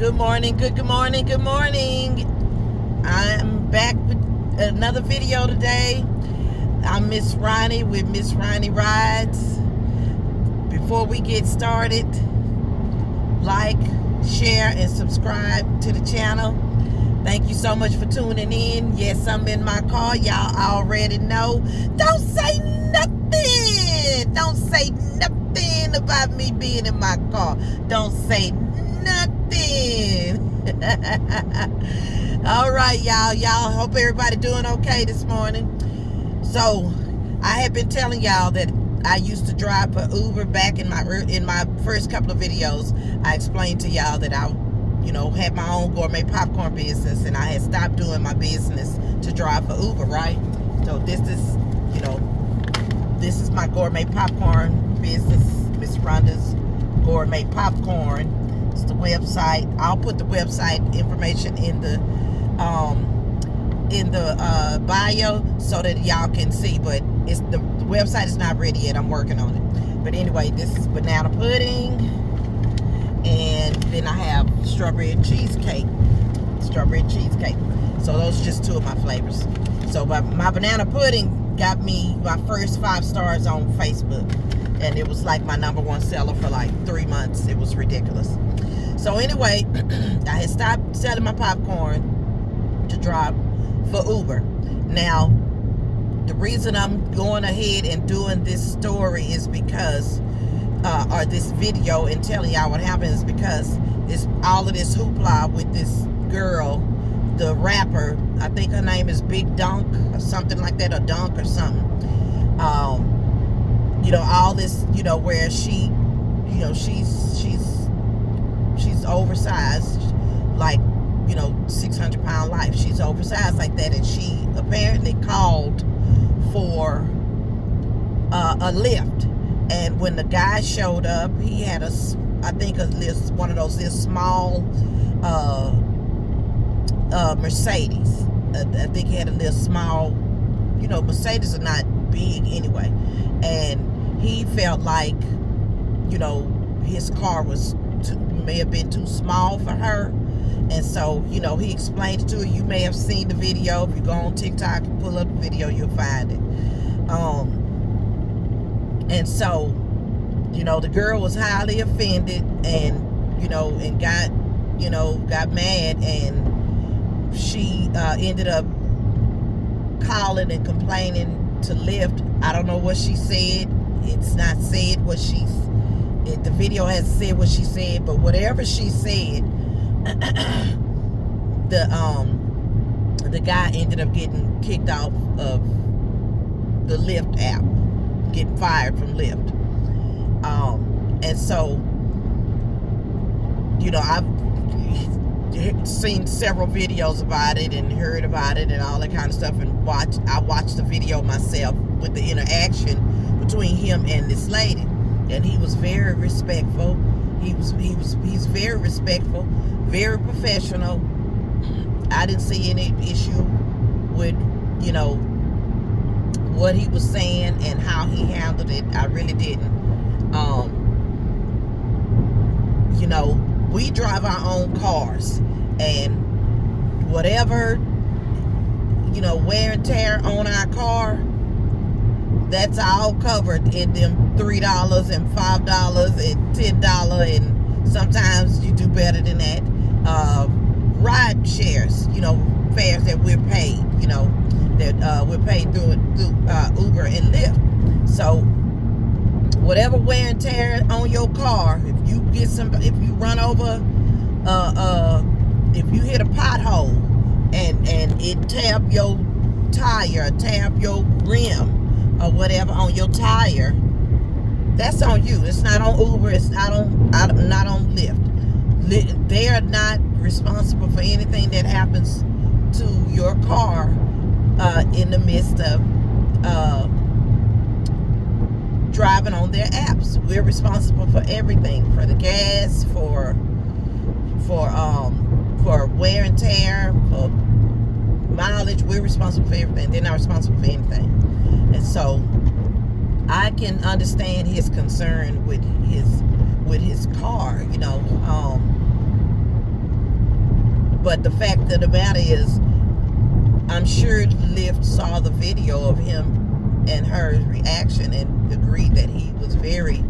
Good morning, good morning, good morning. I'm back with another video today. I'm Miss Ronnie with Miss Ronnie Rides. Before we get started, like, share, and subscribe to the channel. Thank you so much for tuning in. Yes, I'm in my car. Y'all already know. Don't say nothing. Don't say nothing about me being in my car. Don't say nothing. All right, y'all hope everybody doing okay this morning. So I have been telling y'all that I used to drive for Uber back in my first couple of videos. I explained to y'all that I had my own gourmet popcorn business, and I had stopped doing my business to drive for Uber, right? So this is my gourmet popcorn business, Miss Rhonda's Gourmet Popcorn. It's the website. I'll put the website information in the bio so that y'all can see, but the website is not ready yet. I'm working on it. But anyway, this is banana pudding, and then I have strawberry cheesecake. So those are just two of my flavors. So my banana pudding got me my first 5 stars on Facebook, and it was like my #1 seller for like 3 months. It was ridiculous. So anyway, I had stopped selling my popcorn to drive for Uber. Now, the reason I'm going ahead and doing this story is because or this video and telling y'all what happened is because it's all of this hoopla with this girl, the rapper. I think her name is Big Dunk or something like that, or Dunk or something. All this, where she, she's oversized, like 600-pound life. She's oversized like that, and she apparently called for a lift. And when the guy showed up, he had one of those small Mercedes. I think he had a little small, Mercedes are not big anyway. And he felt like, his car may have been too small for her. And so, he explained it to her. You may have seen the video. If you go on TikTok and pull up the video, you'll find it. And so, the girl was highly offended and, and got mad, and she ended up calling and complaining to Lyft. I don't know what she said. It's not said the video hasn't said what she said, but whatever she said, the guy ended up getting kicked off of the Lyft app, getting fired from Lyft. And so, I've seen several videos about it and heard about it and all that kind of stuff, and I watched the video myself with the interaction between him and this lady, and he was very respectful. He's very respectful, very professional. I didn't see any issue with what he was saying and how he handled it. I really didn't. We drive our own cars, and whatever wear and tear on our car, that's all covered in them $3 and $5 and $10, and sometimes you do better than that. Ride shares, fares that we're paid, that we're paid through Uber and Lyft. So whatever wear and tear on your car, if you run over, if you hit a pothole and it tap your tire, tap your rim or whatever on your tire, that's on you. It's not on Uber. It's not on Lyft. They are not responsible for anything that happens to your car in the midst of driving on their apps. We're responsible for everything, for the gas, for wear and tear, for mileage. We're responsible for everything. They're not responsible for anything. And so I can understand his concern. concern with his car, you know. But, you know, I, he, he, seemed several videos about it and heard about it and all that kind of stuff, and watched. I watched the video myself with the interaction between him and this lady, and he was very respectful. He was very respectful, very professional. But the fact of the matter is, I'm sure Lyft saw the video of him and her reaction and agreed that he was very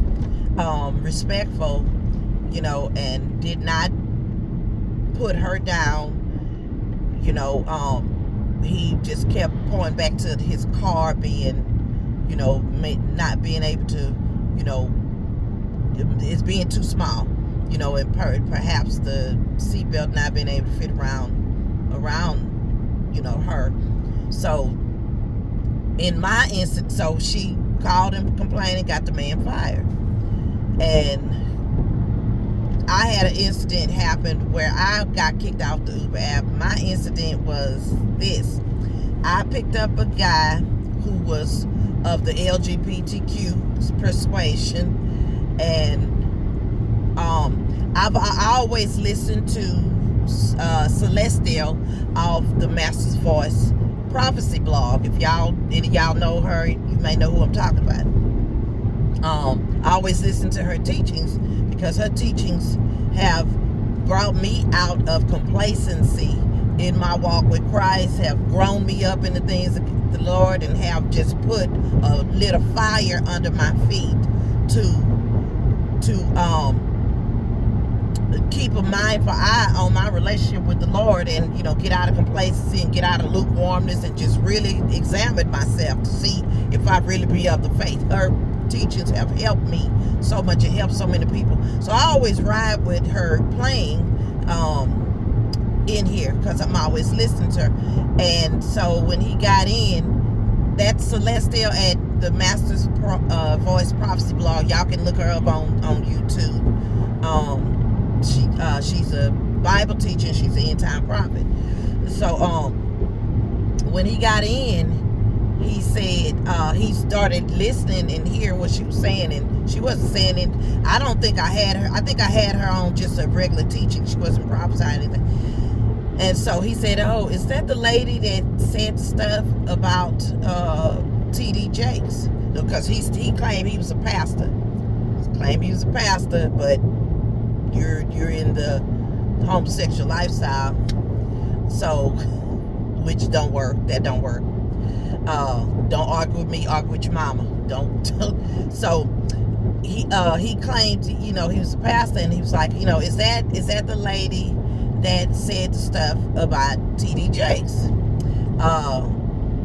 respectful, you know, and did not put her down. You know, he just kept pointing back to his car being, you know, not being able to, you know, it's being too small, you know, and perhaps the seatbelt not being able to fit around, you know, her. So in my instance, so she called him complaining, got the man fired. And I had an incident happen where I got kicked off the Uber app. My incident was this. I picked up a guy who was of the LGBTQ persuasion, and I always listen to Celestial of the Master's Voice Prophecy blog. If any of y'all know her, you may know who I'm talking about. I always listen to her teachings because her teachings have brought me out of complacency in my walk with Christ, have grown me up in the things of the Lord, and have just lit a fire under my feet to keep a mindful eye on my relationship with the Lord, and, you know, get out of complacency and get out of lukewarmness and just really examine myself to see if I really be of the faith. Her teachings have helped me so much. It helps so many people. So I always ride with her playing in here because I'm always listening to her. And so when he got in, that's Celestial at the Master's Voice Prophecy blog. Y'all can look her up on YouTube. She's a Bible teacher and she's an end time prophet. So when he got in, he said he started listening and hearing what she was saying, and she wasn't saying it. I don't think I had her. I think I had her on just a regular teaching. She wasn't prophesying anything. And so he said, "Oh, is that the lady that said stuff about T.D. Jakes?" Because he claimed he was a pastor. But you're in the homosexual lifestyle, so which don't work. That don't work. Don't argue with me, argue with your mama. Don't. So he claimed, you know, he was a pastor, and he was like, you know, is that the lady that said the stuff about T.D. Jakes?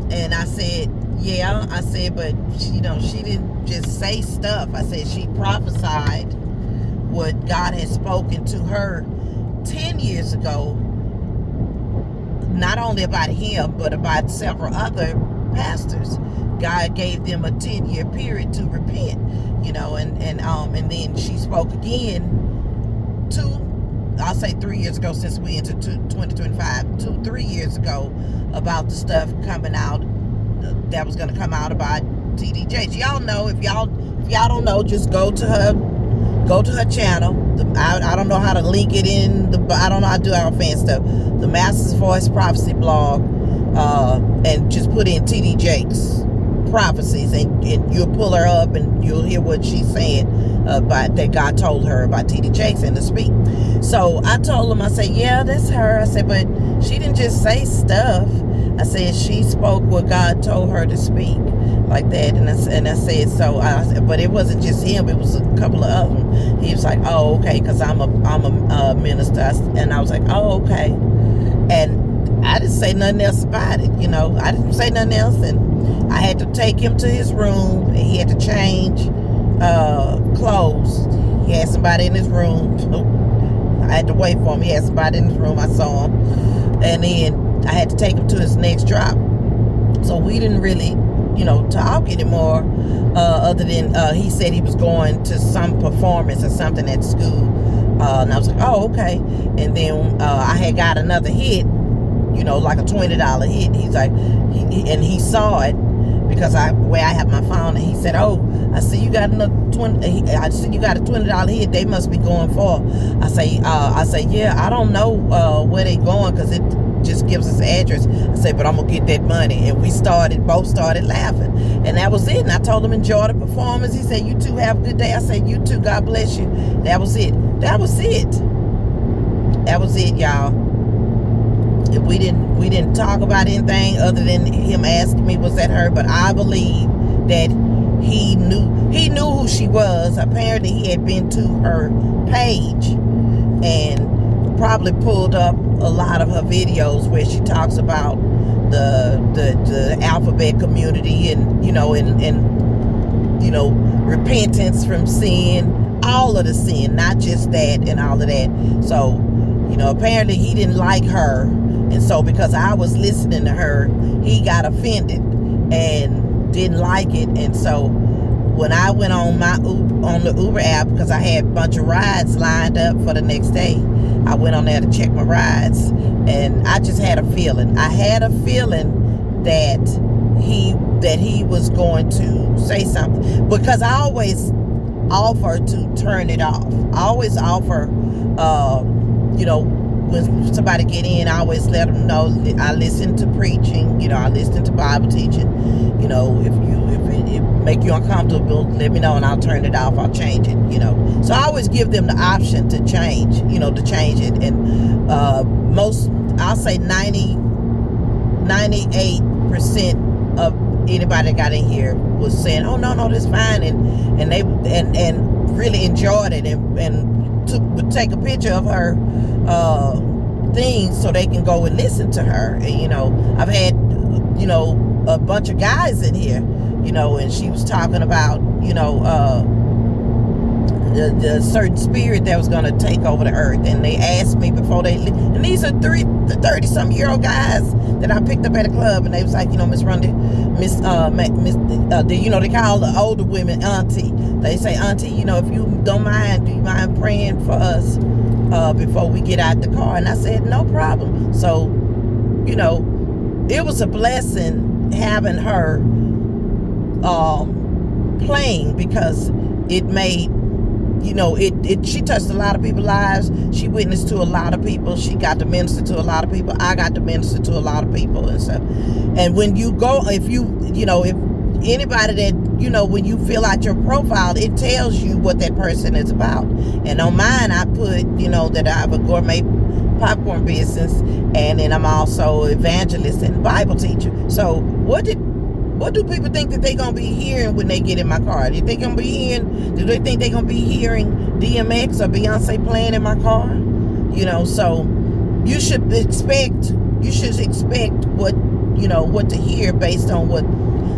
And I said, yeah. I said, but you know, she didn't just say stuff. I said she prophesied what God had spoken to her 10 years ago, not only about him, but about several other pastors. God gave them a 10-year period to repent, you know, and then she spoke again 3 years ago, since we entered 2025, 3 years ago, about the stuff coming out that was going to come out about T.D. Jakes. Y'all know, if y'all don't know, just go to her channel. I don't know how to link it in I don't know how to do all fan stuff. The Master's Voice Prophecy blog, and just put in T.D. Jakes prophecies, and you'll pull her up and you'll hear what she's saying about that God told her about T.D. Jakes and to speak. So I told him, I said, yeah, that's her. I said, but she didn't just say stuff. I said she spoke what God told her to speak, like that. And I said, so but it wasn't just him, it was a couple of them. He was like, oh, okay, because I'm a minister. And I was like, oh, okay. And I didn't say nothing else about it, you know. I didn't say nothing else, and I had to take him to his room, and he had to change clothes. He had somebody in his room. I had to wait for him. He had somebody in his room. I saw him, and then I had to take him to his next drop. So we didn't really, you know, talk anymore, other than he said he was going to some performance or something at school. And I was like, oh, okay. And then I had got another hit, you know, like a $20 hit. He's like, he saw it because where I have my phone, and he said, oh, I see you got another I see you got a $20 hit. They must be going for. I say, yeah, I don't know where they going, because it just gives us the address. I say, but I'm gonna get that money. And we both started laughing, and that was it. And I told him, enjoy the performance. He said, you too, have a good day. I said, you too, God bless you. That was it, y'all. We didn't talk about anything other than him asking me, was that her? But I believe that he knew who she was. Apparently he had been to her page and probably pulled up a lot of her videos where she talks about the alphabet community and repentance from sin, all of the sin, not just that and all of that. So apparently he didn't like her, and so because I was listening to her, he got offended and didn't like it. And so when I went on the Uber app, because I had a bunch of rides lined up for the next day, I went on there to check my rides, and I just had a feeling. I had a feeling that he was going to say something, because I always offer to turn it off. I always offer, when somebody get in, I always let them know I listen to preaching, I listen to Bible teaching. If it make you uncomfortable, let me know and I'll turn it off, I'll change it, So I always give them the option to change, to change it. And I'll say 98% of anybody that got in here was saying, oh no, that's fine, and they really enjoyed it and would take a picture of her things so they can go and listen to her. And I've had a bunch of guys in here, and she was talking about the certain spirit that was going to take over the earth. And they asked me before and these are 30-some-year-old guys that I picked up at a club, and they was like, Miss Rundy, they call the older women auntie. They say, auntie, if you don't mind, do you mind praying for us before we get out the car? And I said, no problem. So, it was a blessing having her playing, because it made, she touched a lot of people's lives. She witnessed to a lot of people. She got to minister to a lot of people. I got to minister to a lot of people and stuff. And when you go, if anybody that, when you fill out your profile, it tells you what that person is about. And on mine, I put, that I have a gourmet popcorn business, and then I'm also evangelist and Bible teacher. So what do people think that they're going to be hearing when they get in my car? Do they think they're going to be hearing DMX or Beyonce playing in my car? So you should expect what to hear based on what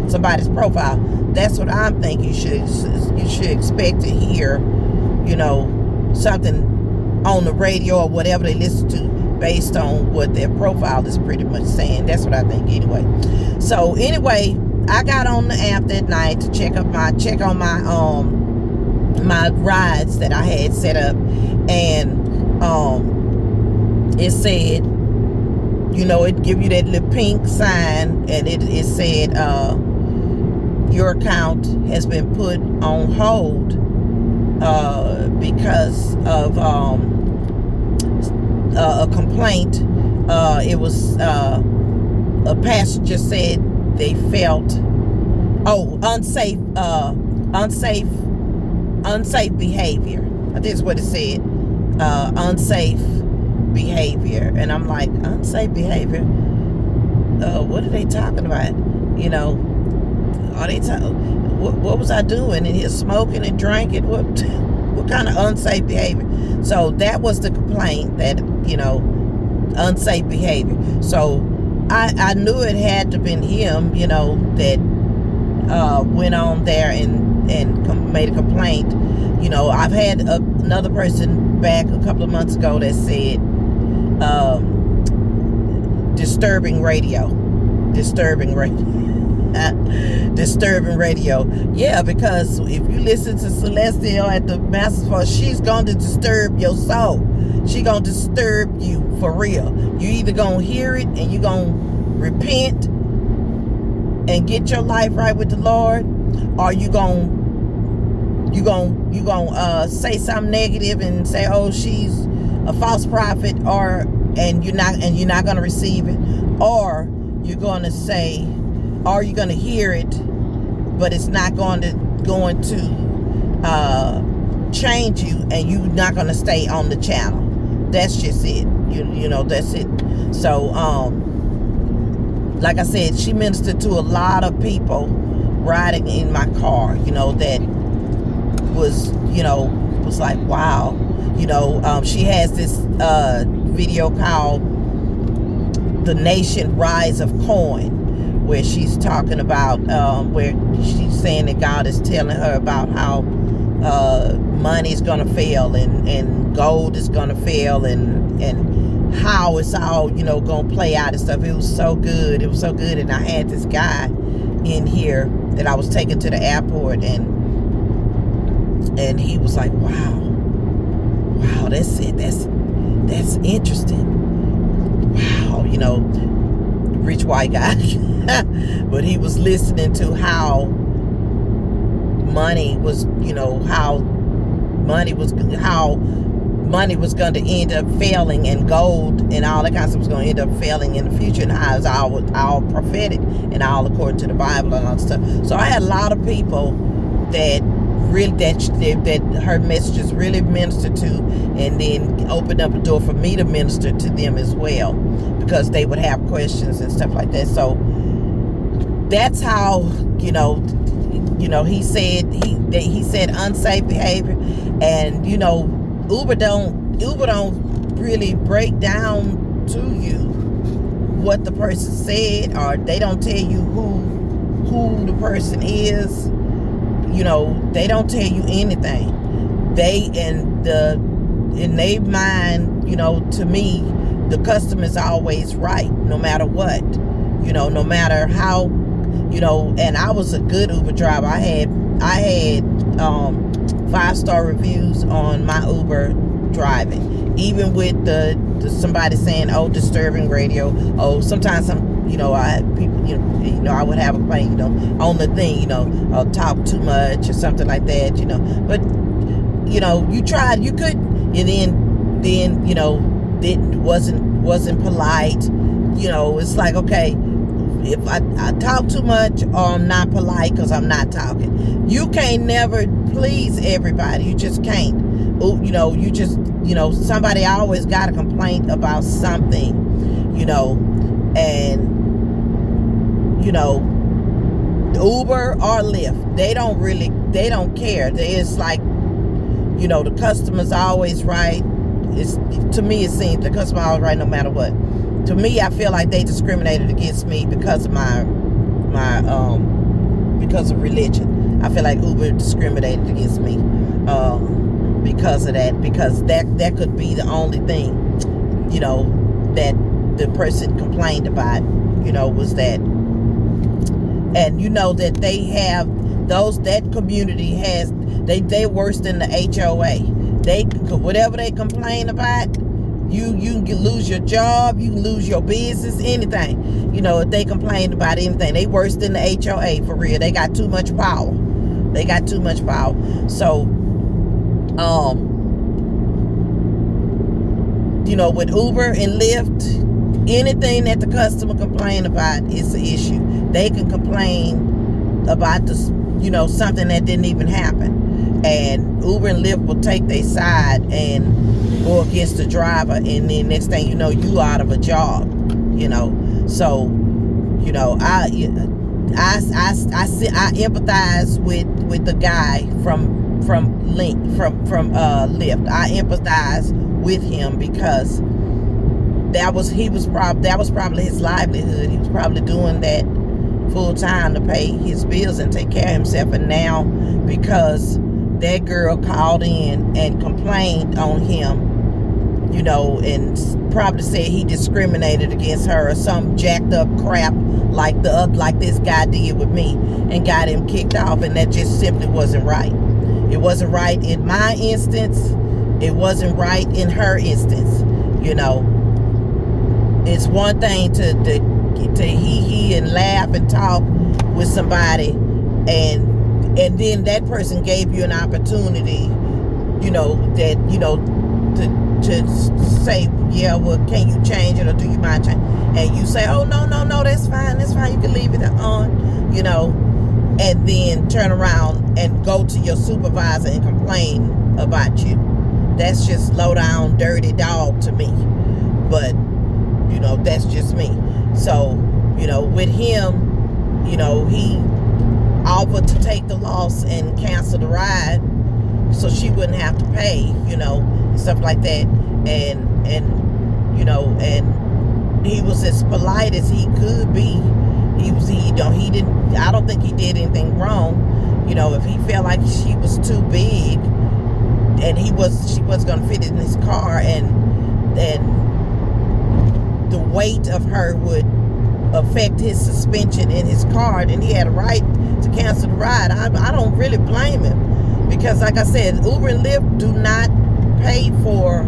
somebody's profile. That's what I'm thinking. You should expect to hear, something on the radio or whatever they listen to based on what their profile is pretty much saying. That's what I think anyway. So anyway, I got on the app that night to check on my my rides that I had set up, and it said, it give you that little pink sign, and it said your account has been put on hold because of a complaint. It was a passenger said they felt unsafe behavior. I think that's what it said. Unsafe behavior. And I'm like, unsafe behavior? What are they talking about? Are they what was I doing in here, smoking and drinking? What kind of unsafe behavior? So that was the complaint, that unsafe behavior. So I knew it had to have been him, that went on there and made a complaint. I've had another person back a couple of months ago that said disturbing radio. Yeah, because if you listen to Celestial at the Master's Force, she's going to disturb your soul. She going to disturb you for real. You either going to hear it and you going to repent and get your life right with the Lord, or you going to say something negative and say, oh, she's a false prophet, and you're not going to receive it, or you're going to say, or you're going to hear it, but it's not going to change you, and you're not going to stay on the channel. That's just it. You know, that's it. So, like I said, she ministered to a lot of people riding in my car, you know, that was, you know, was like, wow. You know, she has this video called The Nation Rise of Coin, where she's talking about, where she's saying that God is telling her about how money is going to fail, and gold is going to fail, and how it's all, you know, going to play out and stuff. It was so good. It was so good. And I had this guy in here that I was taking to the airport, and he was like, wow, that's it. That's interesting. Wow, you know, rich white guy. But he was listening to how money was, you know, how money was going to end up failing, and gold and all that kind of stuff was going to end up failing in the future, and how it's all prophetic and all according to the Bible and all that stuff. So I had a lot of people that really that her messages really ministered to, and then opened up a door for me to minister to them as well, because they would have questions and stuff like that. So that's how, you know, he said unsafe behavior. And, you know, Uber don't really break down to you what the person said, or they don't tell you who the person is. You know, they don't tell you anything. In their mind, you know, to me, the customer's always right, no matter what. You know, no matter how, you know. And I was a good Uber driver. I had 5-star reviews on my Uber driving, even with the somebody saying, oh, disturbing radio. Oh, sometimes I would have a complaint, you know, on the thing, you know, talk too much or something like that, you know. But, you know, you tried, you could, and then you know, it wasn't polite. You know, it's like, okay, if I talk too much, or I'm not polite because I'm not talking. You can't never please everybody. You just can't. You know, somebody always got a complaint about something, you know. And, you know, Uber or Lyft, they don't care. It's like, you know, the customer's always right. To me, it seems the customer always right no matter what. To me, I feel like they discriminated against me because of because of religion. I feel like Uber discriminated against me because of that, because that could be the only thing, you know, that the person complained about, you know, was that. And you know that they have that community has, they're worse than the HOA. Whatever they complain about, you can lose your job, you can lose your business, anything. You know, if they complain about anything, they worse than the HOA, for real. They got too much power. So, you know, with Uber and Lyft, anything that the customer complain about is an issue. They can complain about this, you know, something that didn't even happen, and Uber and Lyft will take their side and go against the driver, and then next thing you know, you out of a job, you know. So, you know, I empathize with the guy from Lyft. I empathize with him because that was probably his livelihood. He was probably doing that full time to pay his bills and take care of himself. And now, because that girl called in and complained on him, you know, and probably said he discriminated against her or some jacked up crap like this guy did with me, and got him kicked off, and that just simply wasn't right. It wasn't right in my instance. It wasn't right in her instance. You know, it's one thing to hee and laugh and talk with somebody, and then that person gave you an opportunity, you know, that, you know, to say, yeah, well, can you change it, or do you mind change? And you say, oh, no, that's fine, you can leave it on, you know, and then turn around and go to your supervisor and complain about you. That's just low down, dirty dog to me. with him, you know, he offered to take the loss and cancel the ride so she wouldn't have to pay, you know, stuff like that. And you know, and he was as polite as he could be. He didn't, I don't think he did anything wrong. You know, if he felt like she was too big and she was going to fit in his car, and the weight of her would affect his suspension in his car, then he had a right to cancel the ride. I don't really blame him, because like I said, Uber and Lyft do not pay for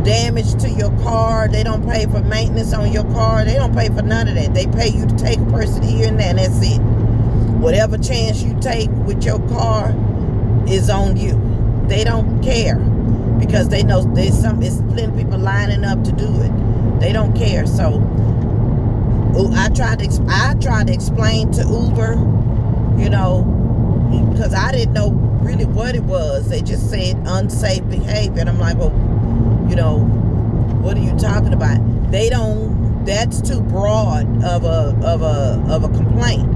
damage to your car. They don't pay for maintenance on your car. They don't pay for none of that. They pay you to take a person here and there, and that's it. Whatever chance you take with your car is on you. They don't care, because they know it's plenty of people lining up to do it. They don't care. So I tried to explain to Uber, you know, because I didn't know really what it was. They just said unsafe behavior, and I'm like, well, you know, what are you talking about? They don't. That's too broad of a complaint.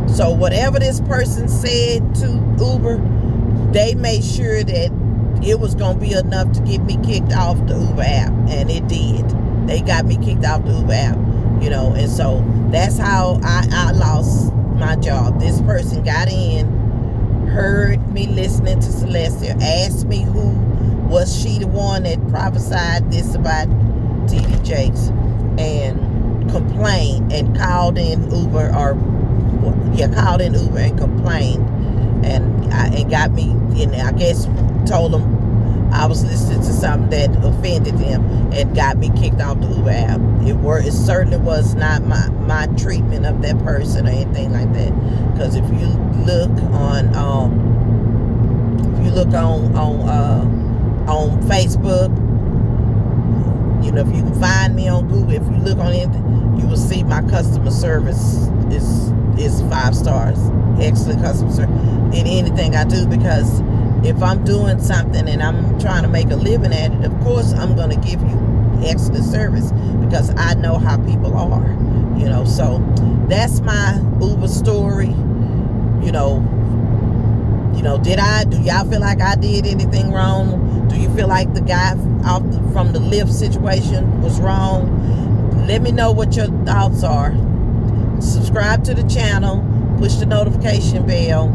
So whatever this person said to Uber, they made sure that it was going to be enough to get me kicked off the Uber app, and it did. They got me kicked off the Uber app, you know, and so that's how I lost my job. This person got in, heard me listening to Celestia, asked me who was she the one that prophesied this about TD Jakes, and complained and called in Uber, called in Uber and complained, and got me, and I guess told them I was listening to something that offended them and got me kicked off the Uber app. It certainly was not my treatment of that person or anything like that. Because if you look on Facebook, you know, if you can find me on Google, if you look on anything, you will see my customer service is 5 stars. Excellent customer service in anything I do, because if I'm doing something and I'm trying to make a living at it, of course I'm going to give you excellent service, because I know how people are, you know. So that's my Uber story. You know, do y'all feel like I did anything wrong? Do you feel like the guy from the Lyft situation was wrong? Let me know what your thoughts are. Subscribe to the channel, push the notification bell,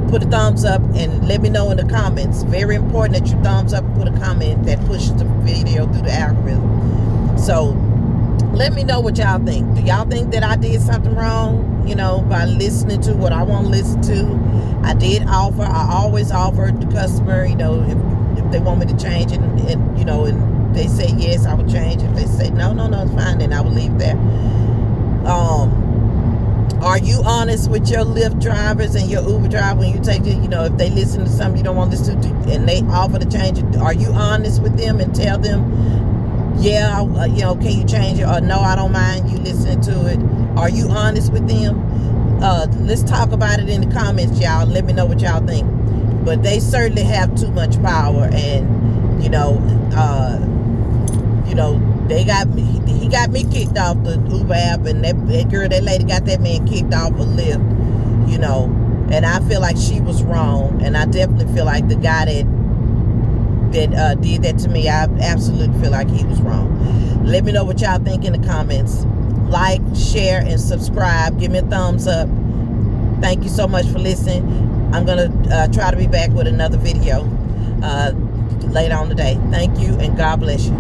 put a thumbs up, and let me know in the comments. Very important that you thumbs up and put a comment that pushes the video through the algorithm. So let me know what y'all think. Do y'all think that I did something wrong, you know, by listening to what I want to listen to? I always offer the customer, you know, if they want me to change it, and you know, and they say yes, I will change it. If they say no, it's fine, then I will leave there. Are you honest with your Lyft drivers and your Uber driver when you take it? You know, if they listen to something you don't want to listen to and they offer to change it, are you honest with them and tell them, yeah, you know, can you change it? Or no, I don't mind you listening to it. Are you honest with them? Let's talk about it in the comments, y'all. Let me know what y'all think. But they certainly have too much power, and you know, he got me kicked off the Uber app, and that lady got that man kicked off of Lyft, you know, and I feel like she was wrong, and I definitely feel like the guy that did that to me, I absolutely feel like he was wrong. Let me know what y'all think in the comments. Like, share, and subscribe. Give me a thumbs up. Thank you so much for listening. I'm gonna try to be back with another video later on today. Thank you, and God bless you.